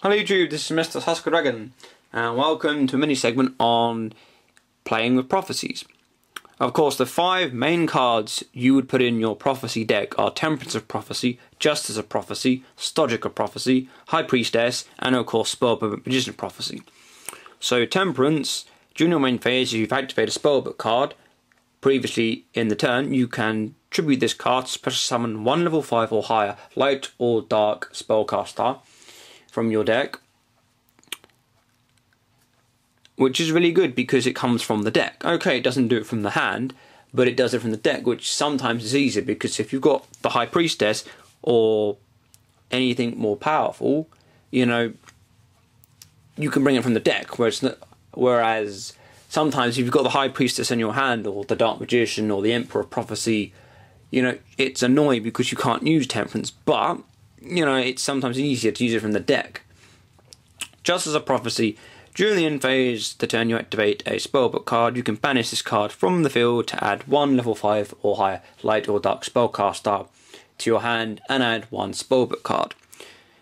Hello YouTube, this is Mr. Husker Dragon, and welcome to a mini segment on playing with prophecies. Of course, the 5 main cards you would put in your prophecy deck are Temperance of Prophecy, Justice of Prophecy, Stodgic of Prophecy, High Priestess, and of course Spellbook Magician of Prophecy. So Temperance, during your main phase, if you've activated a Spellbook card previously in the turn, you can tribute this card to special summon 1 level 5 or higher light or dark spellcaster from your deck, which is really good because it comes from the deck. Okay, it doesn't do it from the hand, but it does it from the deck, which sometimes is easier because if you've got the High Priestess or anything more powerful, you can bring it from the deck, whereas sometimes if you've got the High Priestess in your hand or the Dark Magician or the Emperor of Prophecy, it's annoying because you can't use Temperance, but it's sometimes easier to use it from the deck. Justice of Prophecy. During the end phase, the turn you activate a spellbook card, you can banish this card from the field to add 1 level 5 or higher light or dark spellcaster to your hand and add 1 spellbook card.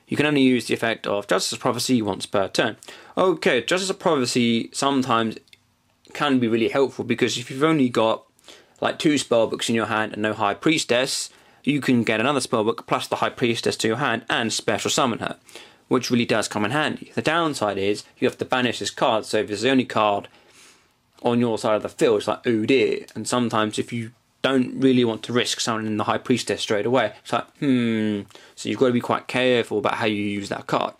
You can only use the effect of Justice of Prophecy once per turn. Okay, Justice of Prophecy sometimes can be really helpful because if you've only got like 2 spellbooks in your hand and no High Priestess, you can get another spellbook plus the High Priestess to your hand and special summon her, which really does come in handy. The downside is you have to banish this card, so if it's the only card on your side of the field, it's like, oh dear. And sometimes if you don't really want to risk summoning the High Priestess straight away, it's like, so you've got to be quite careful about how you use that card.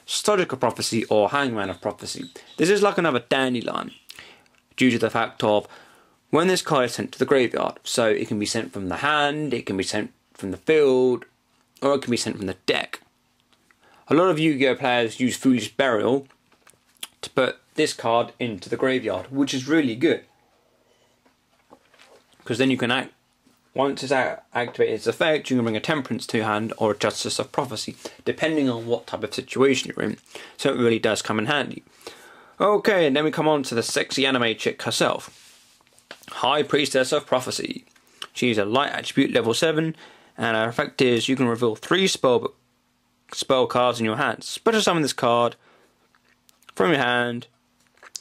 Stodgic of Prophecy or Hangman of Prophecy. This is like another dandelion, due to the fact of when this card is sent to the graveyard, so it can be sent from the hand, it can be sent from the field, or it can be sent from the deck. A lot of Yu-Gi-Oh players use Foolish Burial to put this card into the graveyard, which is really good. Because then you can once it's activated its effect, you can bring a Temperance to your hand or a Justice of Prophecy, depending on what type of situation you're in. So it really does come in handy. Okay, and then we come on to the sexy anime chick herself. High Priestess of Prophecy. She's a light attribute level 7, and her effect is you can reveal 3 spell cards in your hand. Special summon this card from your hand.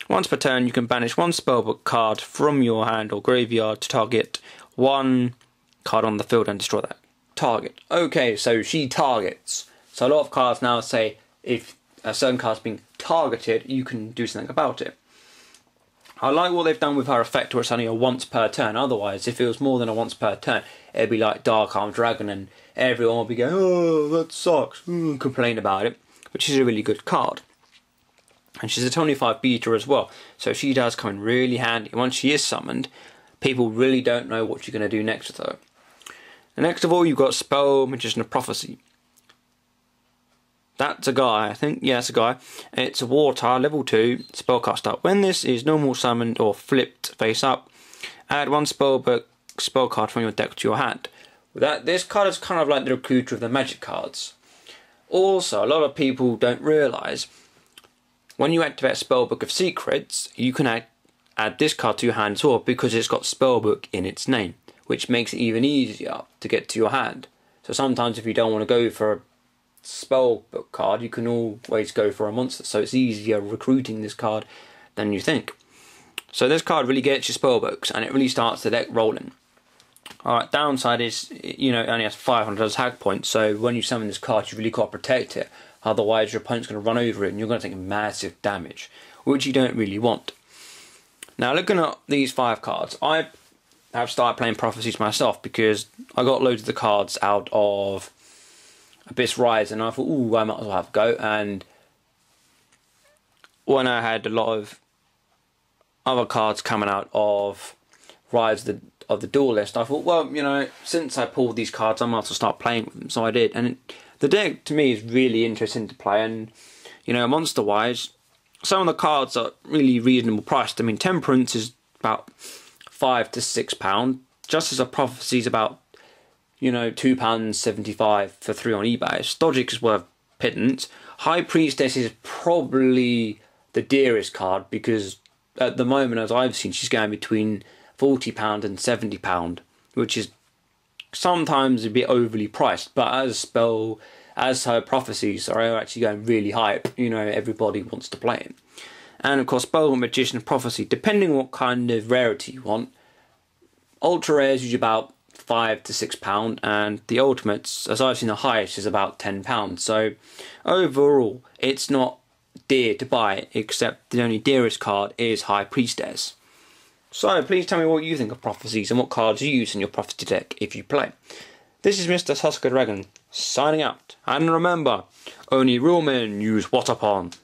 Once per turn, you can banish 1 spellbook card from your hand or graveyard to target 1 card on the field and destroy that target. Okay, so she targets. So a lot of cards now say if a certain card's being targeted, you can do something about it. I like what they've done with her effect where it's only a once per turn. Otherwise, if it was more than a once per turn, it'd be like Dark Arm Dragon and everyone would be going, oh, that sucks, complain about it. But she's a really good card. And she's a 25 beta as well. So she does come in really handy. Once she is summoned, people really don't know what you're going to do next with her. And next of all, you've got Spell Magician of Prophecy. That's a guy, I think. Yeah, it's a guy. It's a water, level 2, spellcaster. When this is normal summoned or flipped face up, add 1 spell card from your deck to your hand. This card is kind of like the recruiter of the magic cards. Also, a lot of people don't realise, when you activate Spellbook of Secrets, you can add this card to your hand as well because it's got Spellbook in its name, which makes it even easier to get to your hand. So sometimes if you don't want to go for a spellbook card, you can always go for a monster, so it's easier recruiting this card than you think. So this card really gets your spellbooks and it really starts the deck rolling. Alright, downside is, it only has 500 as hag points, so when you summon this card you really got to protect it, otherwise your opponent's going to run over it and you're going to take massive damage, which you don't really want. Now looking at these 5 cards, I have started playing prophecies myself because I got loads of the cards out of Abyss Rise, and I thought, ooh, I might as well have a go. And when I had a lot of other cards coming out of Rise of the Duelist, I thought, well, since I pulled these cards, I might as well start playing with them. So I did, and the deck to me is really interesting to play. And monster-wise, some of the cards are really reasonable priced. I mean, Temperance is about £5 to £6. Justice of Prophecy is about £2.75 for 3 on eBay. Stodgic is worth pittance. High Priestess is probably the dearest card because at the moment, as I've seen, she's going between £40 and £70, which is sometimes a bit overly priced. But as her prophecies are actually going really hype. Everybody wants to play it. And of course, Bold Magician of Prophecy, depending what kind of rarity you want, ultra rare is usually about £5 to £6, and the ultimates, as I've seen, the highest is about £10. So overall, it's not dear to buy, except the only dearest card is High Priestess. So please tell me what you think of Prophecies and what cards you use in your Prophecy deck if you play. This is Mr. Tusker Dragon signing out, and remember, only real men use Watapon.